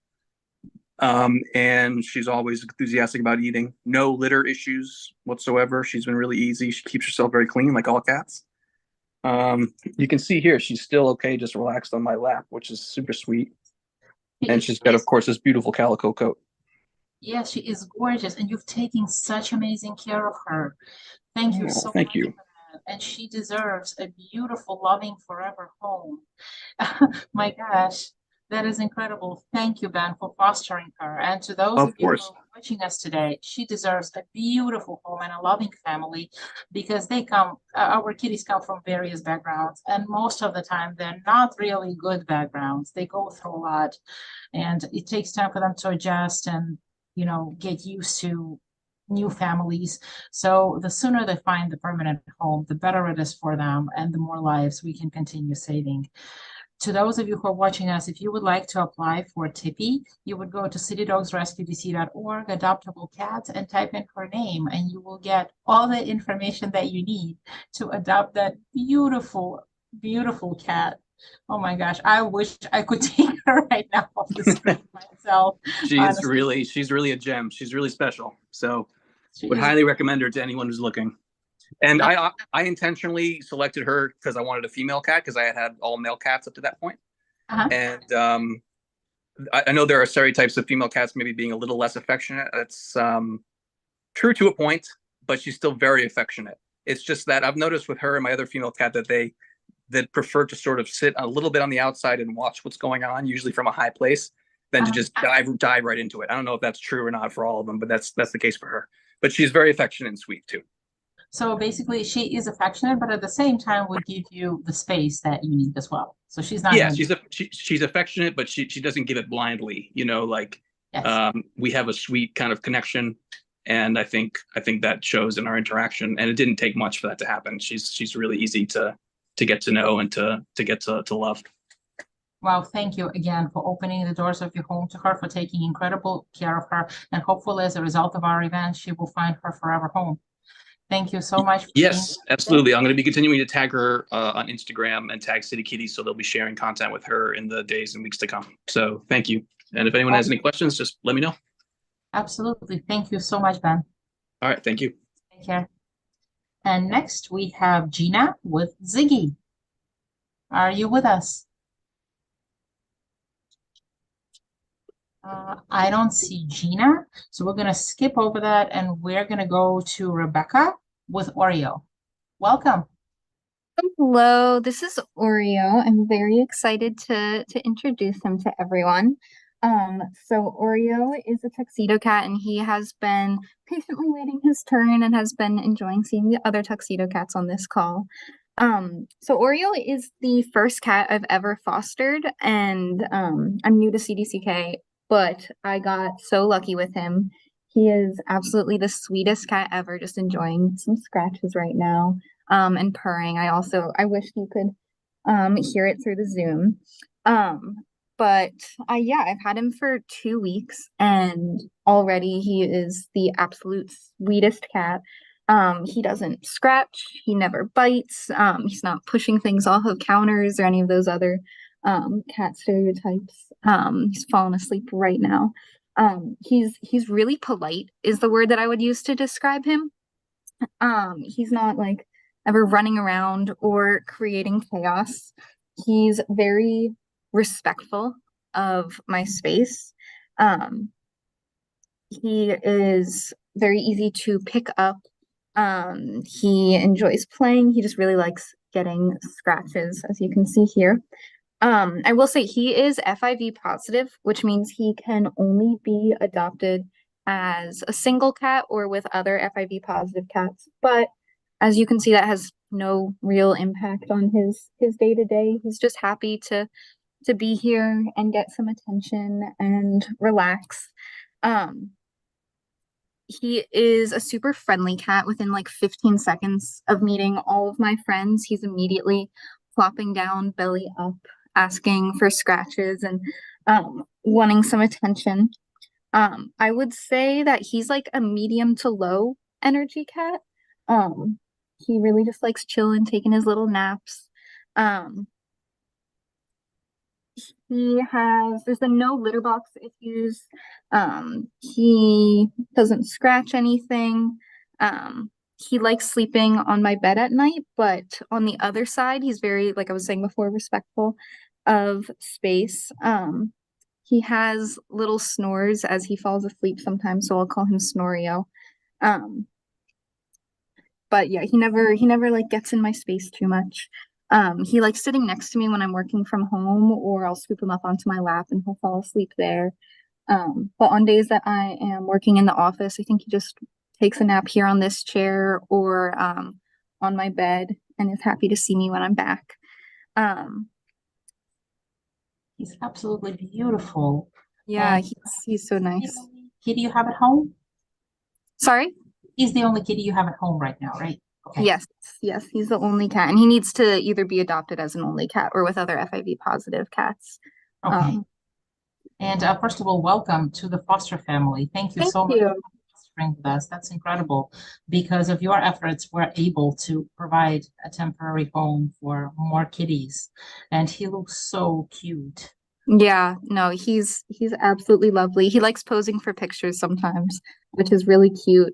And she's always enthusiastic about eating. No litter issues whatsoever. She's been really easy. She keeps herself very clean, like all cats. You can see here, she's still okay, just relaxed on my lap, which is super sweet. And she's got, of course, this beautiful calico coat. Yes, she is gorgeous, and you've taken such amazing care of her. Thank you so Thank much you. for that. And she deserves a beautiful, loving, forever home. My gosh, that is incredible. Thank you, Ben, for fostering her. And to those Of of you who course. are watching us today, she deserves a beautiful home and a loving family, because our kitties come from various backgrounds, and most of the time they're not really good backgrounds. They go through a lot, and it takes time for them to adjust and, get used to new families. So the sooner they find the permanent home, the better it is for them, and the more lives we can continue saving. To those of you who are watching us, if you would like to apply for Tippy, you would go to citydogsrescuedc.org, adoptable cats, and type in her name, and you will get all the information that you need to adopt that beautiful, beautiful cat. Oh my gosh, I wish I could take her right now off the screen myself. She's really a gem. She's really special. So would highly recommend her to anyone who's looking. And I intentionally selected her because I wanted a female cat, because I had all male cats up to that point. And I know there are stereotypes of female cats maybe being a little less affectionate. That's true to a point, but she's still very affectionate. It's just that I've noticed with her and my other female cat that prefer to sort of sit a little bit on the outside and watch what's going on, usually from a high place, than to just dive right into it. I don't know if that's true or not for all of them, but that's the case for her. But she's very affectionate and sweet too. So basically, she is affectionate, but at the same time would give you the space that you need as well. So she's not. Yeah, she's affectionate, but she doesn't give it blindly. Yes. We have a sweet kind of connection, and I think that shows in our interaction. And it didn't take much for that to happen. She's really easy to get to know and to get to love. Well, thank you again for opening the doors of your home to her, for taking incredible care of her, and hopefully, as a result of our event, she will find her forever home. Thank you so much. Yes, absolutely. I'm going to be continuing to tag her on Instagram and tag City Kitties, so they'll be sharing content with her in the days and weeks to come. So thank you. And if anyone has any questions, just let me know. Absolutely. Thank you so much, Ben. All right. Thank you. Take care. And next we have Gina with Ziggy. Are you with us? I don't see Gina, so we're going to skip over that, and we're going to go to Rebecca with Oreo. Welcome. Hello, this is Oreo. I'm very excited to introduce him to everyone. So Oreo is a tuxedo cat, and he has been patiently waiting his turn and has been enjoying seeing the other tuxedo cats on this call. So Oreo is the first cat I've ever fostered, and I'm new to CDCK, but I got so lucky with him. He is absolutely the sweetest cat ever, just enjoying some scratches right now, and purring. I wish you could hear it through the Zoom. But yeah, I've had him for 2 weeks, and already he is the absolute sweetest cat. He doesn't scratch, he never bites, he's not pushing things off of counters or any of those other cat stereotypes. He's fallen asleep right now. He's really polite is the word that I would use to describe him. He's not like ever running around or creating chaos. He's very respectful of my space. He is very easy to pick up. He enjoys playing. He just really likes getting scratches, as you can see here. I will say he is FIV positive, which means he can only be adopted as a single cat or with other FIV positive cats. But as you can see, that has no real impact on his day-to-day. He's just happy to be here and get some attention and relax. he is a super friendly cat. Within like 15 seconds of meeting all of my friends, he's immediately plopping down, belly up, asking for scratches and wanting some attention. I would say that he's like a medium to low energy cat. He really just likes chilling, taking his little naps. Um, there's a no litter box issues. He doesn't scratch anything. He likes sleeping on my bed at night, but on the other side, he's very, like I was saying before, respectful of space. He has little snores as he falls asleep sometimes, so I'll call him Snorio. Um, but yeah, he never like gets in my space too much. He likes sitting next to me when I'm working from home, or I'll scoop him up onto my lap and he'll fall asleep there. But on days that I am working in the office, I think he just takes a nap here on this chair or on my bed and is happy to see me when I'm back. He's absolutely beautiful. Yeah, And he's so nice. kitty you have at home? Sorry? He's the only kitty you have at home right now, right? Okay. Yes, he's the only cat, and he needs to either be adopted as an only cat or with other FIV positive cats. Okay. And first of all, welcome to the foster family. Thank you so much for fostering with us. That's incredible. Because of your efforts, we're able to provide a temporary home for more kitties. And he looks so cute. Yeah, no, he's absolutely lovely. He likes posing for pictures sometimes, which is really cute.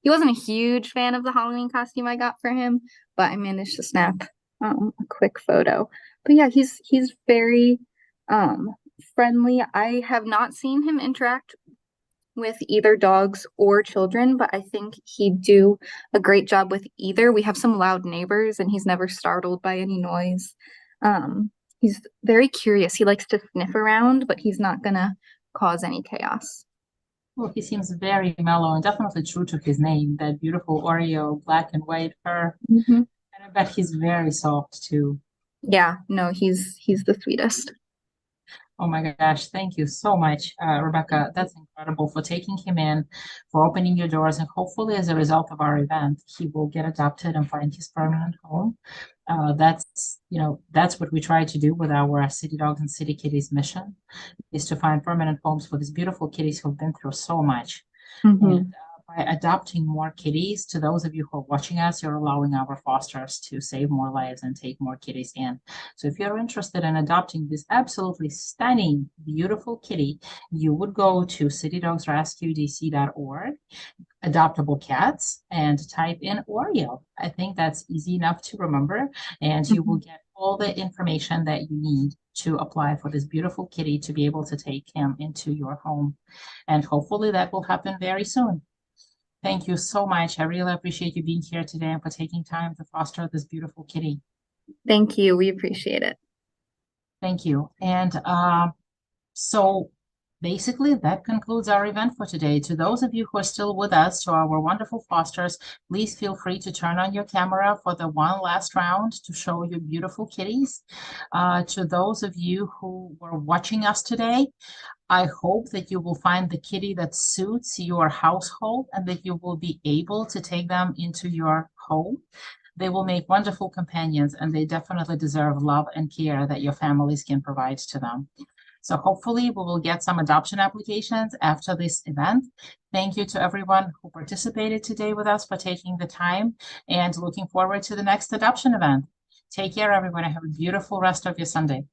He wasn't a huge fan of the Halloween costume I got for him, but I managed to snap a quick photo. But yeah, he's very friendly. I have not seen him interact with either dogs or children, but I think he'd do a great job with either. We have some loud neighbors and he's never startled by any noise. He's very curious. He likes to sniff around, but he's not gonna cause any chaos. Well, he seems very mellow and definitely true to his name, that beautiful Oreo black and white fur. And I bet he's very soft too. Yeah, no, he's the sweetest. Oh my gosh, thank you so much, Rebecca. That's incredible for taking him in, for opening your doors, and hopefully as a result of our event, he will get adopted and find his permanent home. That's what we try to do with our City Dogs and City Kitties mission, is to find permanent homes for these beautiful kitties who've been through so much. And by adopting more kitties, to those of you who are watching us, you're allowing our fosters to save more lives and take more kitties in. So if you're interested in adopting this absolutely stunning, beautiful kitty, you would go to citydogsrescuedc.org, adoptable cats, and type in Oreo. I think that's easy enough to remember, and you will get all the information that you need to apply for this beautiful kitty to be able to take him into your home. And hopefully that will happen very soon. Thank you so much. I really appreciate you being here today and for taking time to foster this beautiful kitty. Thank you. We appreciate it. Thank you. And so basically that concludes our event for today. To those of you who are still with us, to our wonderful fosters, please feel free to turn on your camera for the one last round to show your beautiful kitties. To those of you who were watching us today, I hope that you will find the kitty that suits your household and that you will be able to take them into your home. They will make wonderful companions, and they definitely deserve love and care that your families can provide to them. So hopefully we will get some adoption applications after this event. Thank you to everyone who participated today with us for taking the time, and looking forward to the next adoption event. Take care, everyone, and have a beautiful rest of your Sunday.